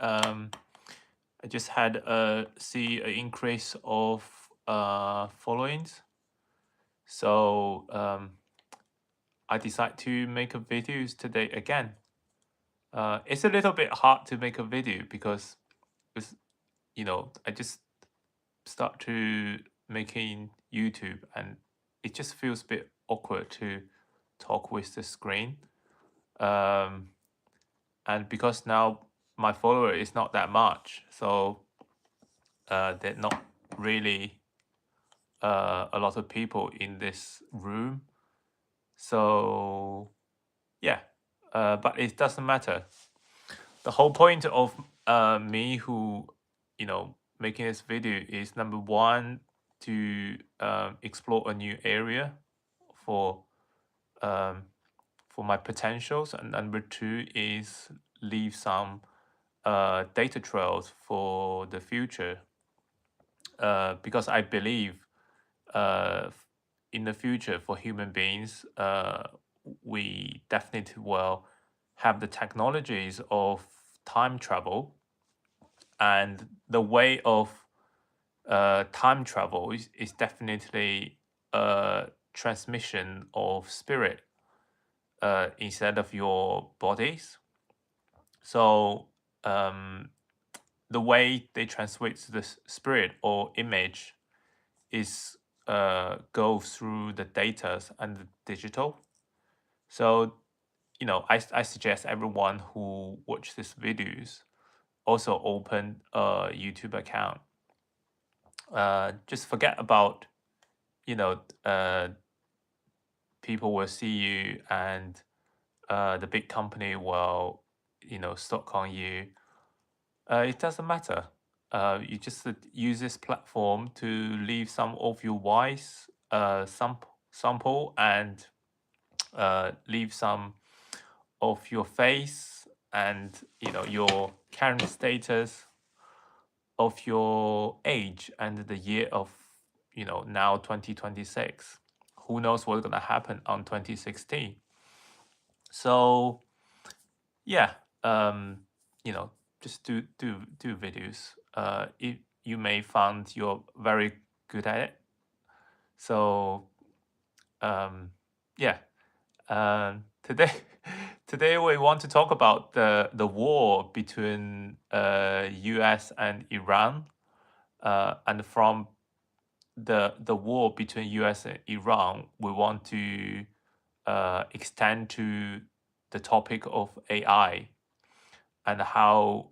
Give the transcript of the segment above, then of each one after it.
I just had see an increase of followings. So I decided to make a videos today again. It's a little bit hard to make a video because it's, I just start to making YouTube and it just feels a bit awkward to talk with the screen. Um, and because now my follower is not that much, so they're not really a lot of people in this room. So yeah, but it doesn't matter. The whole point of me who making this video is number one to explore a new area for um, for my potentials, and number two is leave some data trails for the future, because I believe in the future for human beings, we definitely will have the technologies of time travel, and the way of time travel is definitely a transmission of spirit instead of your bodies. So the way they translate the spirit or image is go through the data and the digital. So I suggest everyone who watch these videos also open a YouTube account. Just forget about you know uh, people will see you, and the big company will stock on you. It doesn't matter. You just use this platform to leave some of your voice sample, and leave some of your face, and your current status of your age and the year of now 2026. Who knows what's gonna happen on 2016? So yeah, you know, just do videos. If you may find you're very good at it. So yeah, today today we want to talk about the war between U.S. and Iran, and from the war between U.S. and Iran, we want to extend to the topic of AI and how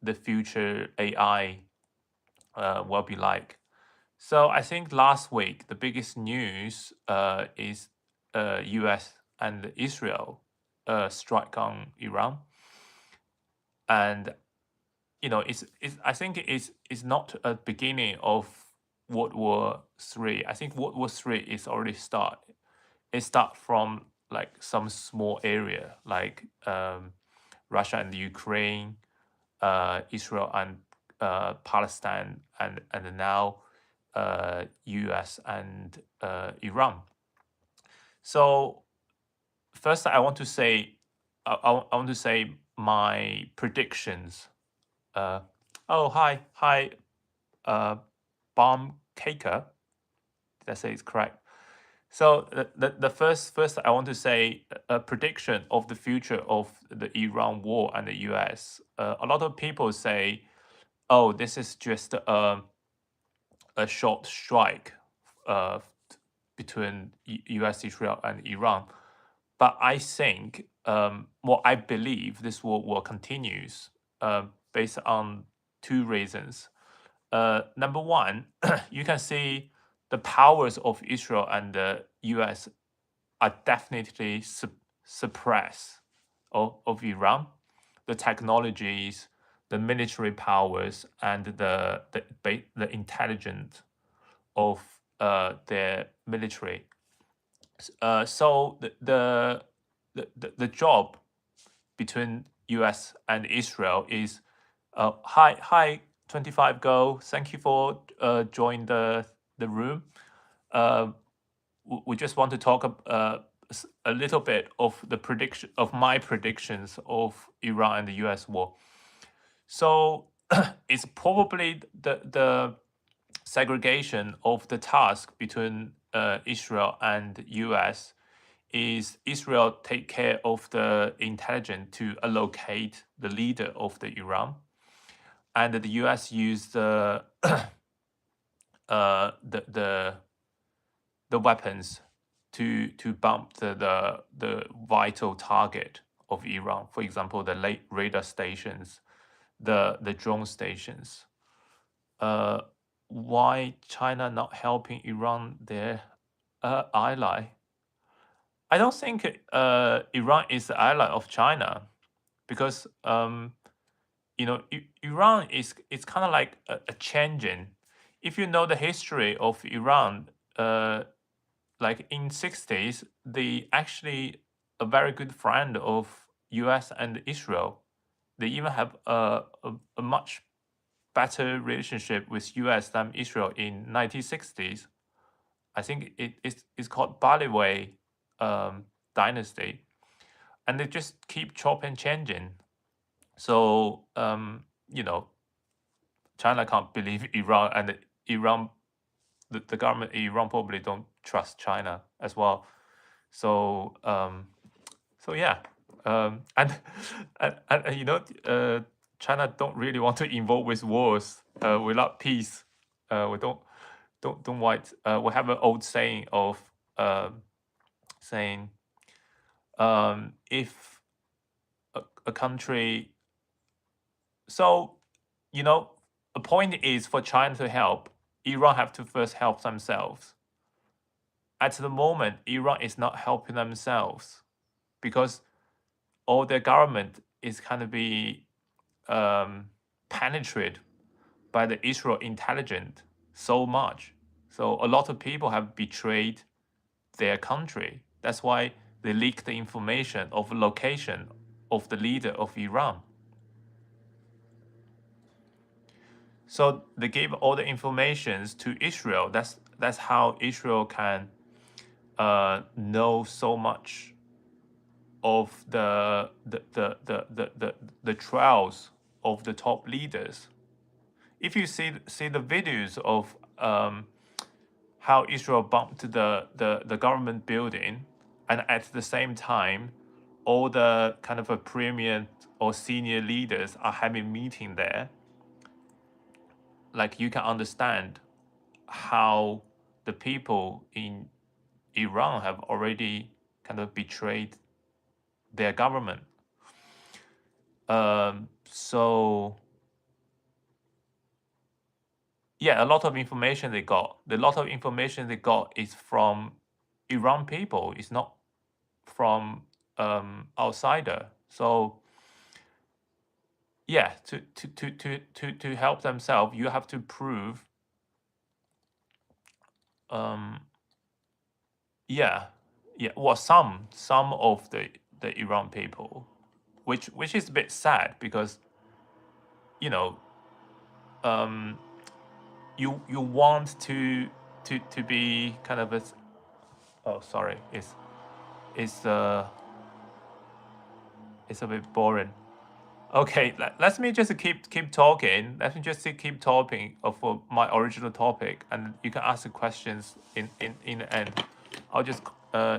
the future AI will be like. So I think last week the biggest news is U.S. and Israel strike on Iran, and it's I think it's not a beginning of World War III. I think World War III is already start. It start from like some small area like Russia and Ukraine, Israel and Palestine, and now U.S. and Iran. So first, I want to say, I want to say my predictions. Uh, oh, hi, uh, bomb caker. Did I say it's correct? So the first I want to say a prediction of the future of the Iran war and the U.S. A lot of people say, oh, this is just a short strike uh, between U.S., Israel, and Iran. But I think, I believe this war will continues based on two reasons. Number one, you can see the powers of Israel and the U.S. are definitely suppressed of Iran. The technologies, the military powers, and the intelligence of their military. So the job between U.S. and Israel is hi 25 Go. Thank you for joining the room. Uh, we just want to talk a little bit of the prediction of my predictions of Iran and the U.S. war. So it's probably the segregation of the task between Israel and US is Israel take care of the intelligence to allocate the leader of the Iran, and the US use the the weapons to bump the vital target of Iran. For example, the late radar stations, the drone stations. Uh, why China not helping Iran, their ally? I don't think Iran is the ally of China because Iran is kind of like a changing. If you know the history of Iran, like in 60s, they actually a very good friend of US and Israel. They even have a much better relationship with US than Israel in 1960s. I think it's called Baliway dynasty, and they just keep chop and changing. So China can't believe Iran, and Iran, the government in Iran probably don't trust China as well. So yeah, and, China don't really want to involve with wars without peace. We don't want. We have an old saying of saying if a country. So the point is for China to help, Iran have to first help themselves. At the moment, Iran is not helping themselves because all their government is kind of be penetrated by the Israel intelligence so much. So a lot of people have betrayed their country. That's why they leak the information of location of the leader of Iran. So they gave all the informations to Israel. That's how Israel can know so much of the trials of the top leaders. If you see the videos of how Israel bumped the government building, and at the same time, all the kind of a premier or senior leaders are having meeting there, like you can understand how the people in Iran have already kind of betrayed their government. So yeah, a lot of information they got. The lot of information they got is from Iran people. It's not from outsider. So yeah, to help themselves, you have to prove. Um, yeah, yeah. Well, some of the Iran people, which is a bit sad because you know you want to be kind of a. Oh, sorry, it's it's a bit boring. Okay, let me just keep talking. Let me just keep talking for my original topic, and you can ask the questions in the end. I'll just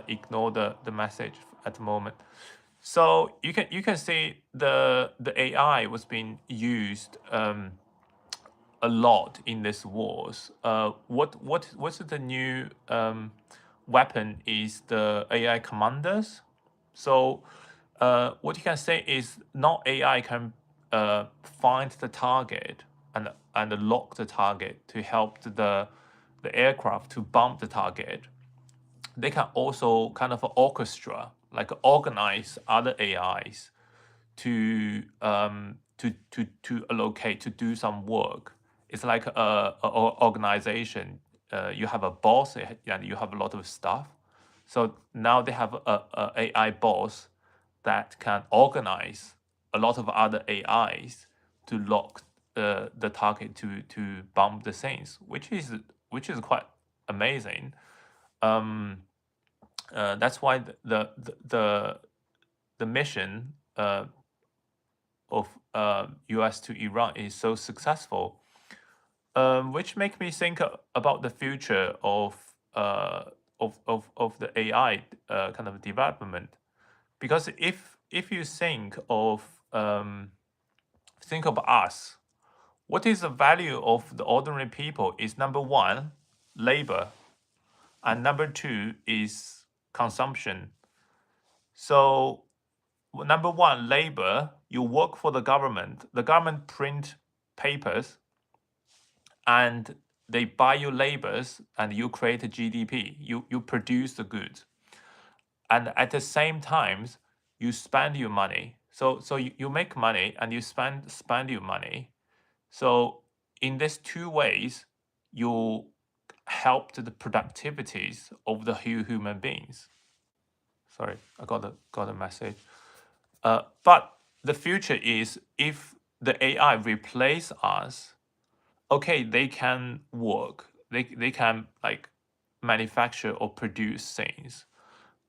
ignore the message at the moment. So you can see the AI was being used a lot in this wars. What's the new weapon is the AI commanders. So what you can say is not AI can find the target and lock the target to help the aircraft to bomb the target. They can also kind of orchestra, like organize other AIs to allocate to do some work. It's like a organization. You have a boss and you have a lot of stuff. So now they have a AI boss that can organize a lot of other AIs to lock the target to bomb the things, which is quite amazing. That's why the mission of US to Iran is so successful, which make me think about the future of the AI kind of development. Because if you think of us, what is the value of the ordinary people is number one, labor, and number two is consumption. So number one, labor, you work for the government print papers, and they buy your labors, and you create a GDP, you produce the goods, and at the same times you spend your money. So you make money and you spend your money. So in these two ways, you help to the productivities of the human beings. Sorry, I got a message. But the future is, if the AI replace us, okay, they can work, they can like manufacture or produce things,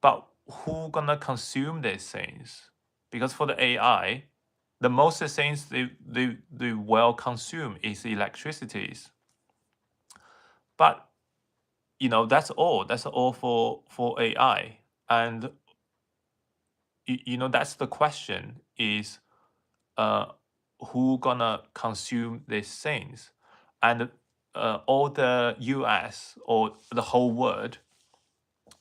but who gonna consume these things? Because for the AI, the most things they will consume is electricities. But that's all for AI. And that's the question is, uh who gonna consume these things? And all the US or the whole world,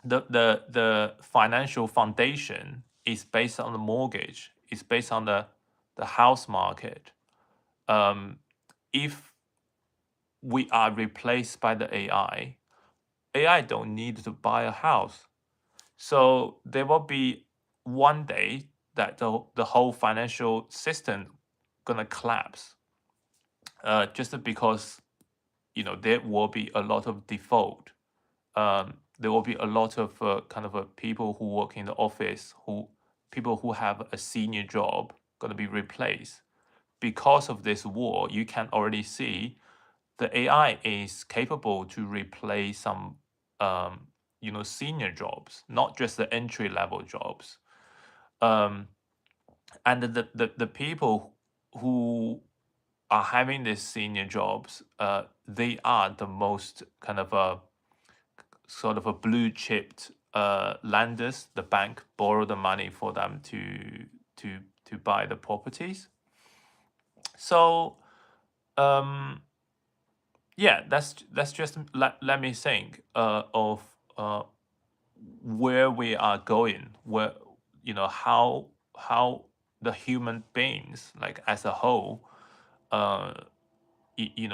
the financial foundation is based on the mortgage, is based on the house market. If we are replaced by the AI don't need to buy a house. So there will be one day that the whole financial system gonna collapse, just because there will be a lot of default. There will be a lot of people who work in the office, people who have a senior job gonna be replaced. Because of this war, you can already see the AI is capable to replace some senior jobs, not just the entry level jobs. Um, and the people who are having these senior jobs, they are the most kind of a sort of a blue chipped lenders. The bank borrow the money for them to buy the properties. So yeah, that's just let me think of where we are going, where how the human beings, like as a whole, uh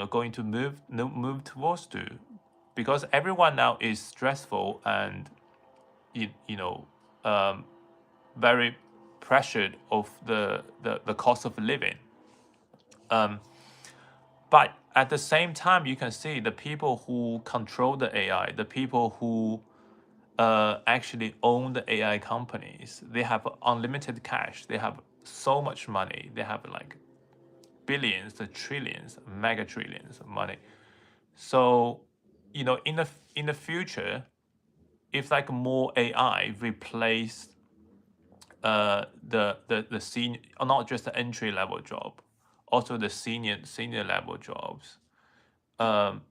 going to move towards to. Because everyone now is stressful and you know um very pressured of the cost of living. um but at the same time, you can see the people who control the AI, the people who actually own the AI companies, they have unlimited cash, they have so much money, they have like billions, the trillions, mega trillions of money. So in the future, if like more AI replace the senior, not just the entry level job, also the senior level jobs. um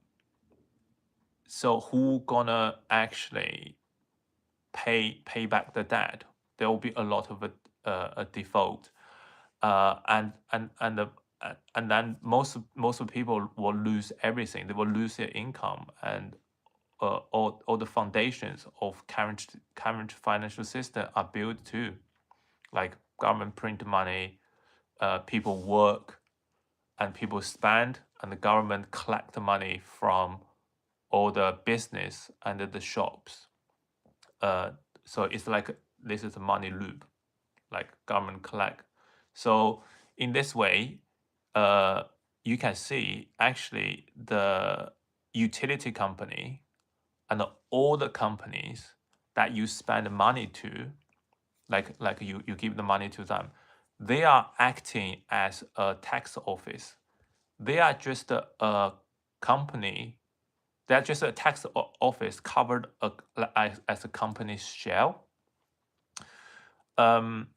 so who gonna actually pay back the debt? There will be a lot of a default, and then most of people will lose everything. They will lose their income, and all the foundations of current financial system are built too, like government print money, people work and people spend, and the government collect the money from all the business and the shops. Uh, so it's like this is a money loop, like government collect. So in this way, uh, you can see actually the utility company and all the companies that you spend money to, like you give the money to them, they are acting as a tax office. They are just a company. They're just a tax office covered as a company's shell. Um,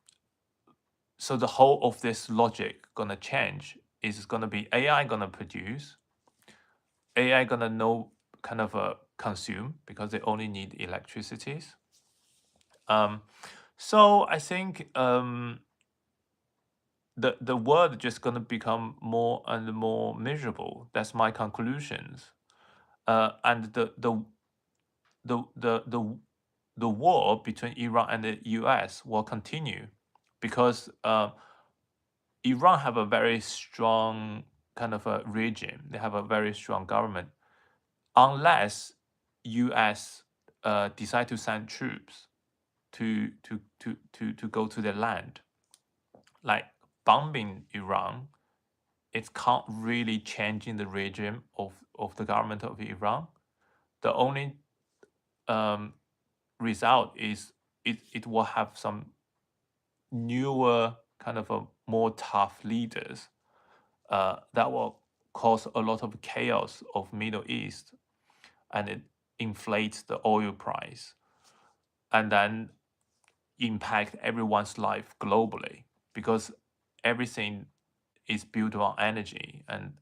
so the whole of this logic gonna change. Is gonna be AI gonna produce, AI gonna know kind of consume because they only need electricities. Um, so I think the world just gonna become more and more miserable. That's my conclusions. And the war between Iran and the US will continue because Iran have a very strong kind of a regime. They have a very strong government. Unless US decide to send troops to go to their land, like bombing Iran, it can't really change in the regime of the government of Iran. The only um, result is it will have some newer kind of a more tough leaders that will cause a lot of chaos of Middle East, and it inflates the oil price and then impact everyone's life globally because everything is built on energy, and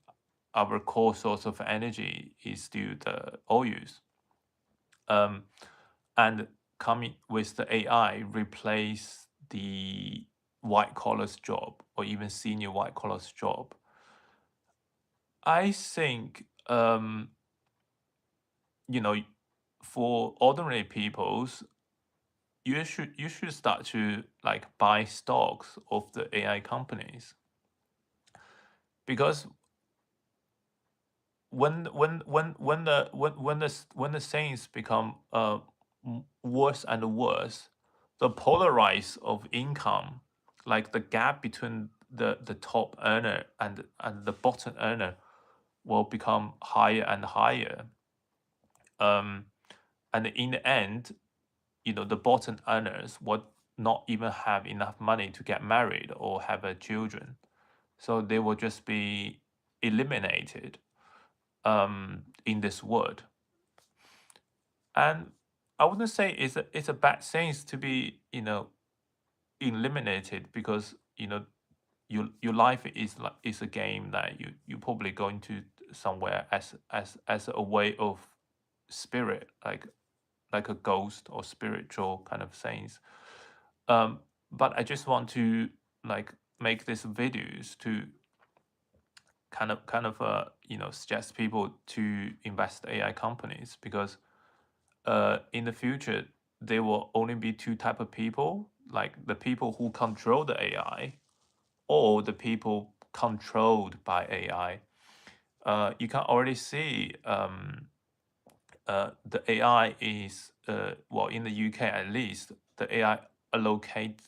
our core source of energy is still the oils. Um, and coming with the AI replace the white collars job or even senior white collars job. I think you know, for ordinary peoples, you should start to like buy stocks of the AI companies because when the things become worse and worse, the polarize of income, like the gap between the top earner and the bottom earner, will become higher and higher. Um, and in the end, the bottom earners would not even have enough money to get married or have a children, so they will just be eliminated in this world. And I wouldn't say it's a bad thing to be eliminated because your life is a game that you probably going to somewhere as a way of spirit, like a ghost or spiritual kind of things. But I just want to like make these videos to suggest people to invest AI companies because in the future there will only be two type of people, like the people who control the AI or the people controlled by AI. You can already see the AI is well, in the UK at least, the AI allocates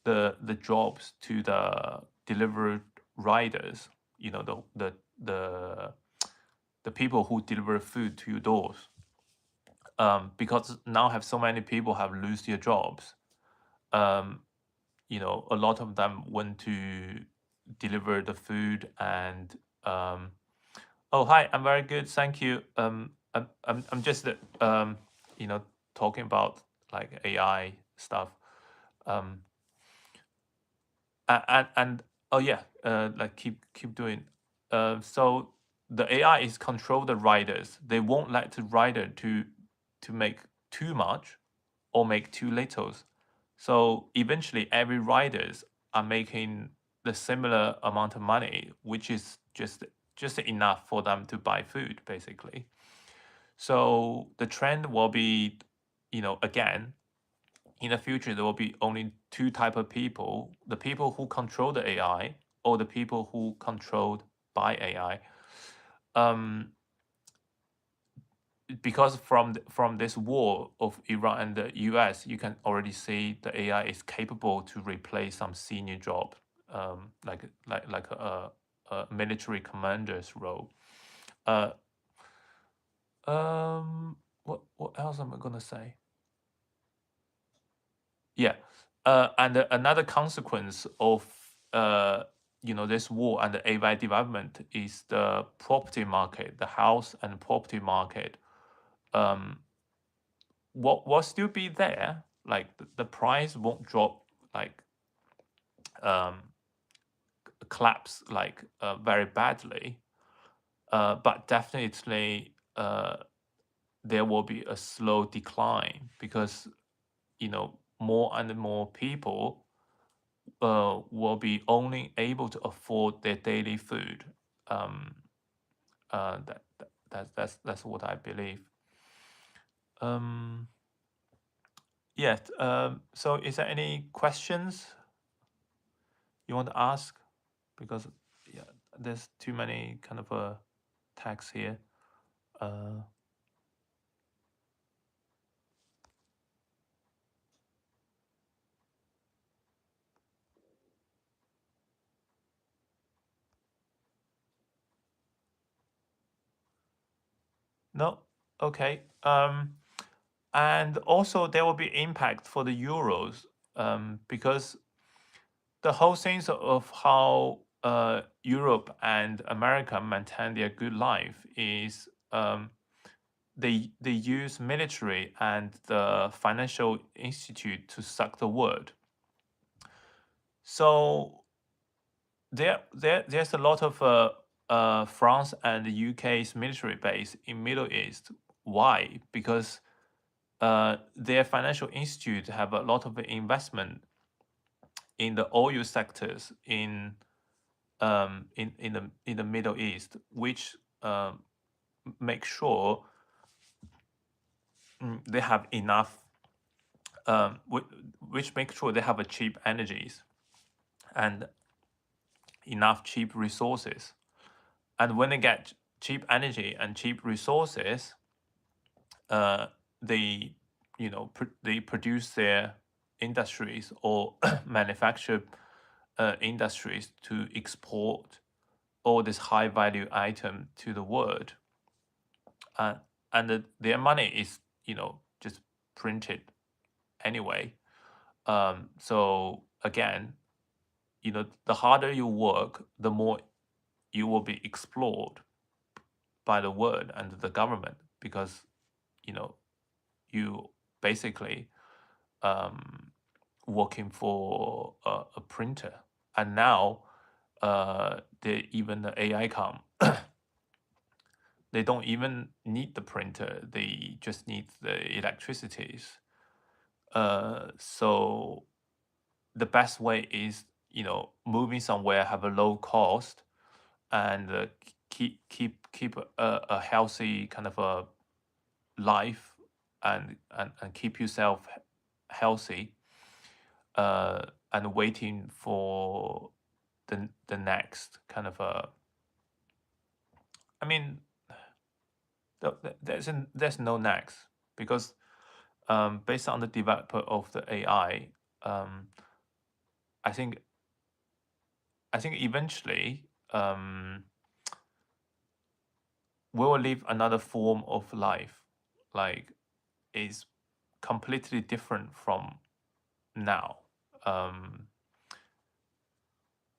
the jobs to the delivery riders. The the people who deliver food to your doors. Because now have so many people have lose their jobs. Um, a lot of them went to deliver the food and oh, hi, I'm very good, thank you. I'm just you know talking about like AI stuff. Um, and oh yeah, like keep doing. So the AI is control the riders. They won't let the rider to make too much or make too little. So eventually, every riders are making the similar amount of money, which is just enough for them to buy food, basically. So the trend will be, again, in the future there will be only two type of people: the people who control the AI or the people who controlled by AI. Um, because from this war of Iran and the US, you can already see the AI is capable to replace some senior job, like a military commander's role. Uh, what else am I gonna say? Yeah, and another consequence of this war and the AI development is the property market, the house and property market. Um, what will still be there, like the price won't drop like um, collapse like very badly, but definitely there will be a slow decline because more and more people will be only able to afford their daily food. Um, that's what I believe. Um, yes. So, is there any questions you want to ask? Because yeah, there's too many kind of tags here. Uh, no. Okay. And also there will be impact for the euros because the whole things of how Europe and America maintain their good life is they use military and the financial institute to suck the word. So there's a lot of France and the UK's military base in Middle East. Why? Because their financial institute have a lot of investment in the oil sectors in the Middle East, which make sure they have enough, which make sure they have a cheap energies and enough cheap resources. And when they get cheap energy and cheap resources, uh, they they produce their industries or manufacture industries to export all this high value item to the world, uh, and their money is just printed anyway. So again, the harder you work, the more you will be explored by the world and the government because you know you basically um, working for a printer. And now even the AI come, they don't even need the printer. They just need the electricities. So the best way is moving somewhere have a low cost and keep a healthy kind of a life and keep yourself healthy and waiting for the next kind of a. I mean, there's no next because based on the developer of the AI, um, I think eventually we will live another form of life, like is completely different from now, um,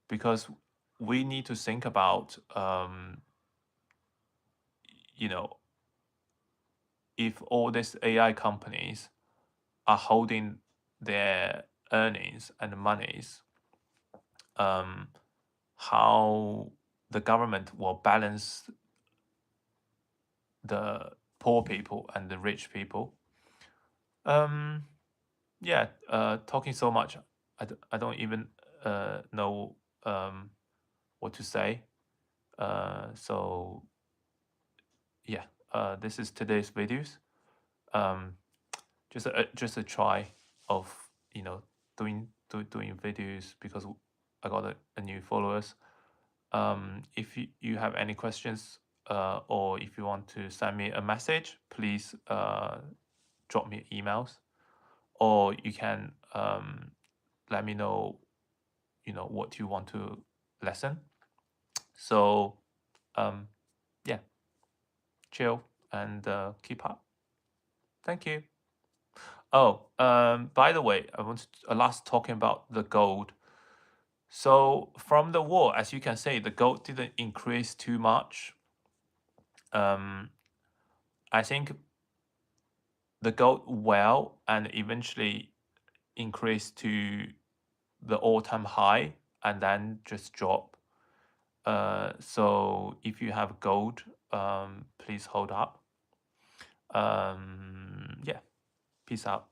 because we need to think about you know if all these AI companies are holding their earnings and monies, um, how the government will balance the poor people and the rich people. Um, yeah, talking so much, I don't even know what to say. So yeah, this is today's videos. Um, just a try of doing videos because I got a new followers. If you have any questions or if you want to send me a message, please drop me emails, or you can let me know what you want to lesson. So um, yeah, chill and keep up. Thank you. Oh, by the way, I want to last talking about the gold. So from the war, as you can see, the gold didn't increase too much. Um, I think the gold well and eventually increased to the all-time high and then just drop. So if you have gold, please hold up. Yeah, peace out.